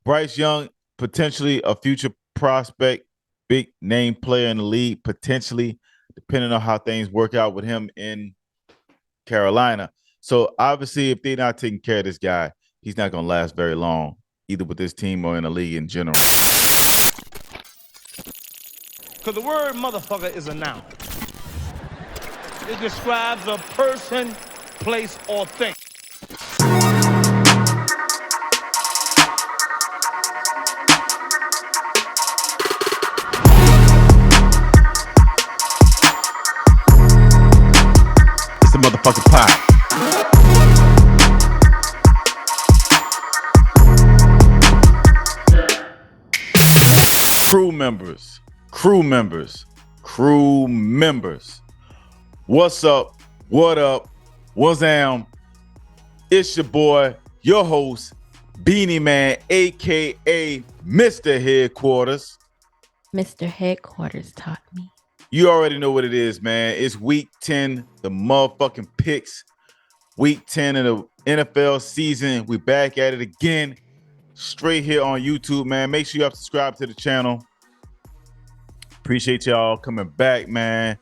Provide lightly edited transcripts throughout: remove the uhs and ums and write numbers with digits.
Bryce Young, potentially a future prospect, big name player in the league, potentially, depending on how things work out with him in Carolina. So obviously, if they're not taking care of this guy, he's not going to last very long, either with this team or in the league in general. Because the word motherfucker is a noun. It describes a person, place, or thing. It's the motherfucking pie. Crewe members. What's up? What up? What's down? It's your boy, your host, Beanie Man, aka Mr. Headquarters. Mr. Headquarters taught me. You already know what it is, man. It's week 10, the motherfucking picks. Week 10 of the NFL season. We back at it again. Straight here on YouTube, man. Make sure you subscribe to the channel. Appreciate y'all coming back, man.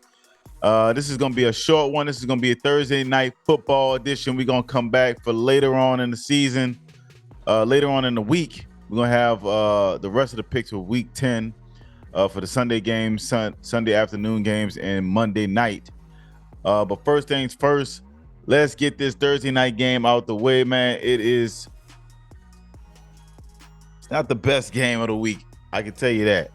This is going to be a short one. This is going to be a Thursday night football edition. We're going to come back for later on in the season. Later on in the week, we're going to have the rest of the picks for week 10 for the Sunday games, Sunday afternoon games, and Monday night. But first things first, let's get this Thursday night game out the way, man. It's not the best game of the week. I can tell you that.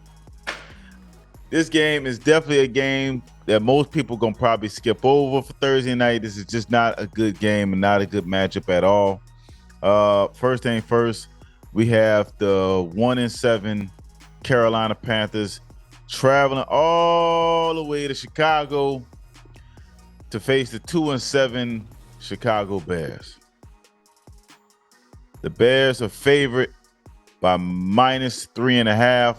This game is definitely a game that most people going to probably skip over for Thursday night. This is just not a good game and not a good matchup at all. First thing first, we have the 1-7 Carolina Panthers traveling all the way to Chicago to face the 2-7 Chicago Bears. The Bears are favorite by -3.5.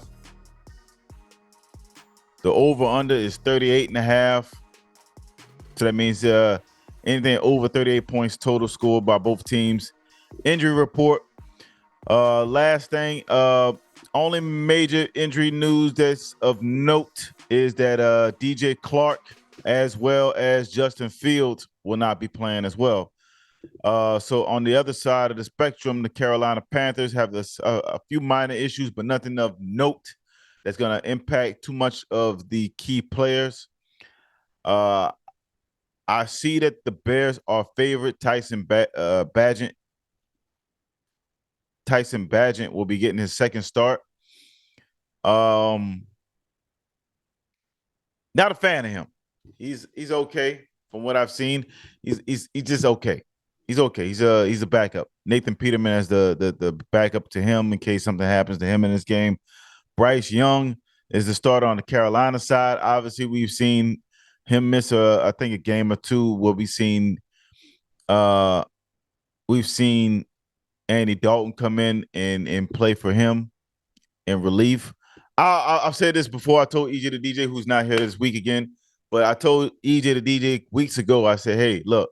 The over-under is 38.5. So that means anything over 38 points total scored by both teams. Injury report. Last thing, only major injury news that's of note is that DJ Clark as well as Justin Fields will not be playing as well. So on the other side of the spectrum, the Carolina Panthers have a few minor issues, but nothing of note that's going to impact too much of the key players. I see that the Bears are favorite. Tyson Bagent will be getting his second start. Not a fan of him. He's okay from what I've seen. He's just okay. He's okay. He's a backup. Nathan Peterman as the backup to him in case something happens to him in this game. Bryce Young is the starter on the Carolina side. Obviously, we've seen him miss I think a game or two. Where we've seen Andy Dalton come in and play for him in relief. I've said this before. I told EJ the DJ, who's not here this week again, but I told EJ the DJ weeks ago. I said, hey, look,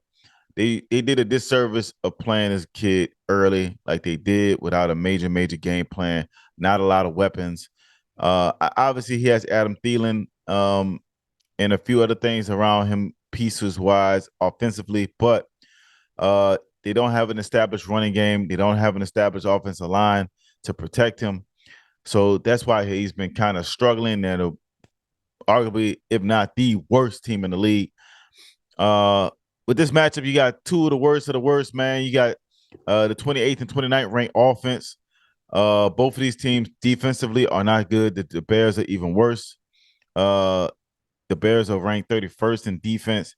they did a disservice of playing this kid early, like they did, without a major game plan. Not a lot of weapons. Obviously, he has Adam Thielen and a few other things around him, pieces-wise, offensively, but they don't have an established running game. They don't have an established offensive line to protect him. So that's why he's been kind of struggling and arguably, if not the worst team in the league. With this matchup, you got two of the worst, man. You got the 28th and 29th ranked offense. Both of these teams defensively are not good. The Bears are even worse. The Bears are ranked 31st in defense.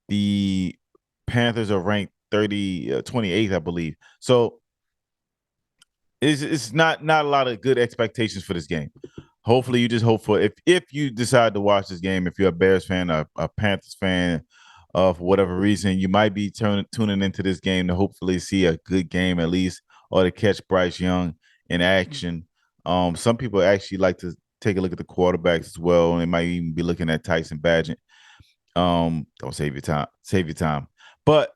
The Panthers are ranked 28th, I believe. So it's not a lot of good expectations for this game. Hopefully, you just hope for if you decide to watch this game, if you're a Bears fan or a Panthers fan, for whatever reason, you might be tuning into this game to hopefully see a good game at least, or to catch Bryce Young in action. Some people actually like to take a look at the quarterbacks as well, and they might even be looking at Tyson Bagent. Don't save your time. But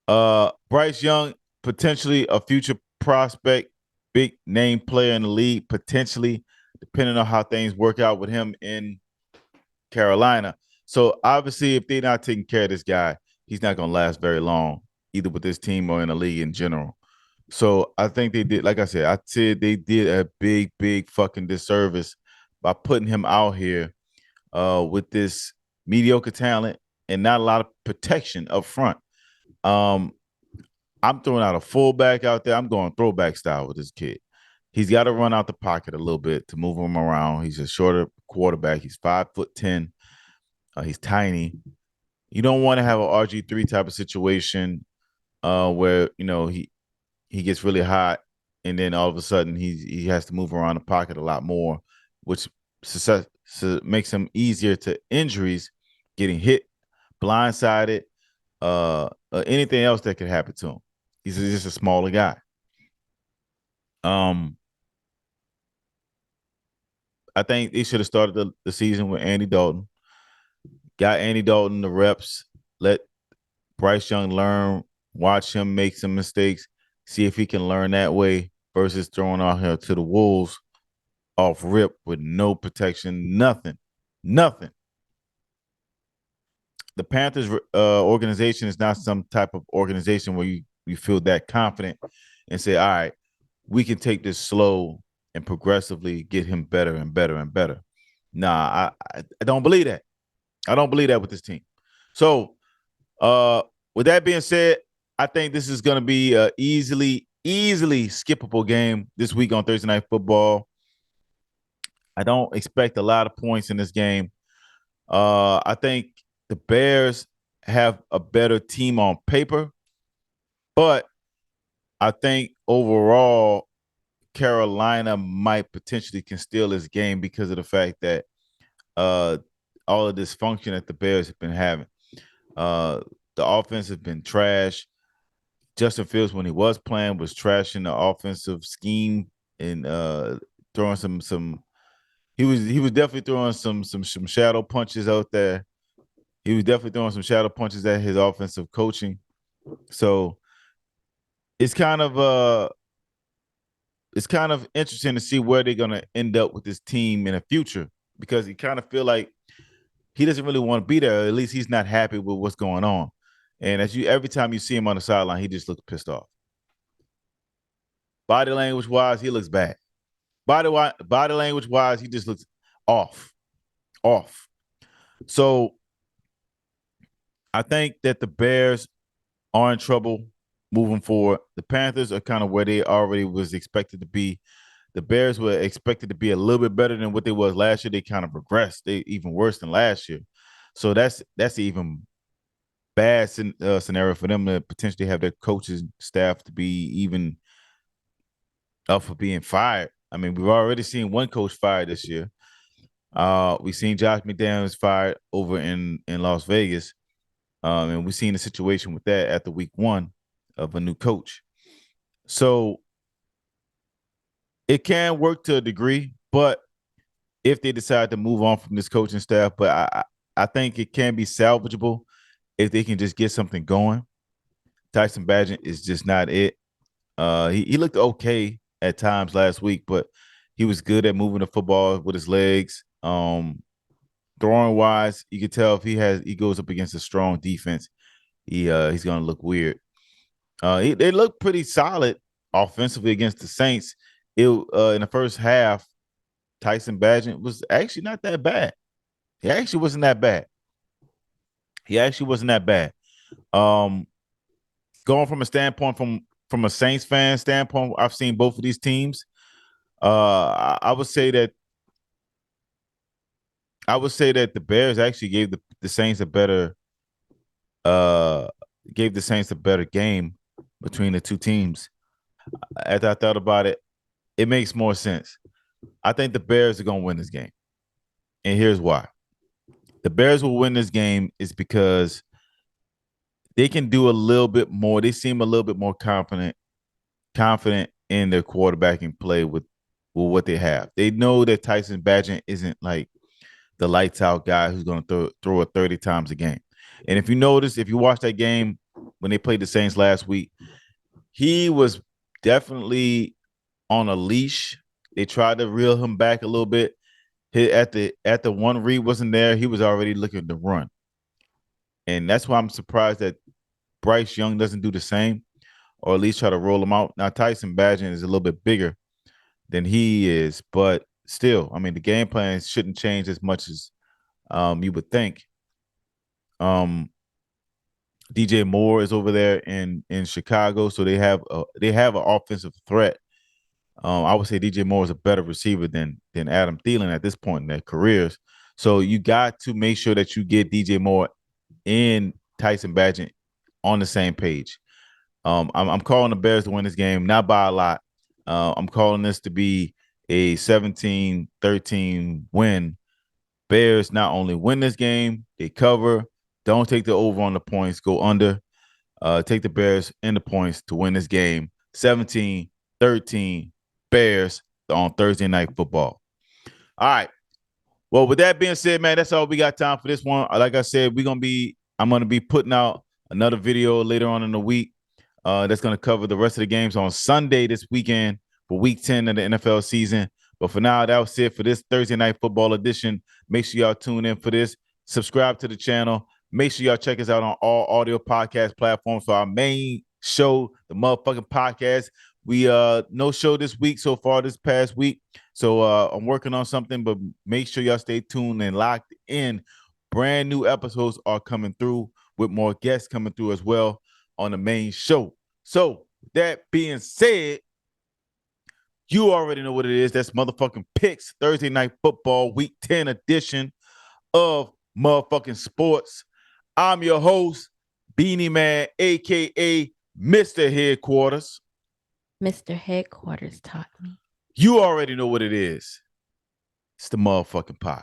Bryce Young, potentially a future prospect, big name player in the league, potentially, depending on how things work out with him in Carolina. So obviously, if they're not taking care of this guy, he's not going to last very long, either with this team or in the league in general. So I think they did, like I said they did a big, big fucking disservice by putting him out here with this mediocre talent and not a lot of protection up front. I'm throwing out a fullback out there. I'm going throwback style with this kid. He's got to run out the pocket a little bit to move him around. He's a shorter quarterback. He's 5'10". He's tiny. You don't want to have an RG3 type of situation where he gets really hot and then all of a sudden he has to move around the pocket a lot more, which makes him easier to injuries, getting hit, blindsided, anything else that could happen to him. He's just a smaller guy. I think they should have started the season with Andy Dalton. Got Andy Dalton the reps. Let Bryce Young learn. Watch him make some mistakes. See if he can learn that way versus throwing out here to the Wolves off rip with no protection, nothing. The Panthers organization is not some type of organization where you feel that confident and say, all right, we can take this slow and progressively get him better and better and better. Nah, I don't believe that. I don't believe that with this team. So with that being said, I think this is going to be an easily skippable game this week on Thursday Night Football. I don't expect a lot of points in this game. I think the Bears have a better team on paper, but I think overall Carolina might potentially can steal this game because of the fact that all of this function that the Bears have been having. The offense has been trash. Justin Fields, when he was playing, was trashing the offensive scheme and throwing some. He was definitely throwing some shadow punches out there. He was definitely throwing some shadow punches at his offensive coaching. So it's kind of interesting to see where they're gonna end up with this team in the future because you kind of feel like he doesn't really want to be there. Or at least he's not happy with what's going on. And every time you see him on the sideline, he just looks pissed off. Body language wise, he looks bad. Body language wise, he just looks off. So I think that the Bears are in trouble moving forward. The Panthers are kind of where they already was expected to be. The Bears were expected to be a little bit better than what they was last year. They kind of regressed. They even worse than last year. So that's even bad scenario for them to potentially have their coaches staff to be even up for being fired. I mean, we've already seen one coach fired this year. We've seen Josh McDaniels fired over in Las Vegas. And we've seen a situation with that after week one of a new coach. So it can work to a degree, but if they decide to move on from this coaching staff, but I think it can be salvageable if they can just get something going. Tyson Bagent is just not it. He looked okay at times last week, but he was good at moving the football with his legs. Throwing wise, you can tell if he goes up against a strong defense, he's gonna look weird. They look pretty solid offensively against the Saints. In the first half, Tyson Bagent was actually not that bad. He actually wasn't that bad. Going from a standpoint from a Saints fan standpoint, I've seen both of these teams. I would say that the Bears actually gave the Saints a better game between the two teams. As I thought about it, it makes more sense. I think the Bears are going to win this game. And here's why. The Bears will win this game is because they can do a little bit more. They seem a little bit more confident in their quarterbacking play with what they have. They know that Tyson Bagent isn't like the lights out guy who's going to throw it 30 times a game. And if you watch that game when they played the Saints last week, he was definitely on a leash. They tried to reel him back a little bit. At the one read wasn't there. He was already looking to run. And that's why I'm surprised that Bryce Young doesn't do the same, or at least try to roll him out. Now, Tyson Bagent is a little bit bigger than he is, but still, I mean, the game plan shouldn't change as much as you would think. DJ Moore is over there in Chicago, so they have an offensive threat. I would say DJ Moore is a better receiver than Adam Thielen at this point in their careers. So you got to make sure that you get DJ Moore and Tyson Bagent on the same page. I'm calling the Bears to win this game, not by a lot. I'm calling this to be a 17-13 win. Bears not only win this game, they cover. Don't take the over on the points. Go under. Take the Bears in the points to win this game. 17-13 Bears on Thursday Night Football. All right. Well, with that being said, man, that's all we got time for this one. Like I said, I'm gonna be putting out another video later on in the week. That's gonna cover the rest of the games on Sunday this weekend for Week 10 of the NFL season. But for now, that was it for this Thursday Night Football edition. Make sure y'all tune in for this. Subscribe to the channel. Make sure y'all check us out on all audio podcast platforms for our main show, the motherfucking podcast. We no show this week so far, this past week. So I'm working on something, but make sure y'all stay tuned and locked in. Brand new episodes are coming through with more guests coming through as well on the main show. So that being said, you already know what it is. That's motherfucking picks, Thursday Night Football, Week 10 edition of motherfucking sports. I'm your host, Beanie Man, a.k.a. Mr. Headquarters. Mr. Headquarters taught me. You already know what it is. It's the motherfucking pie.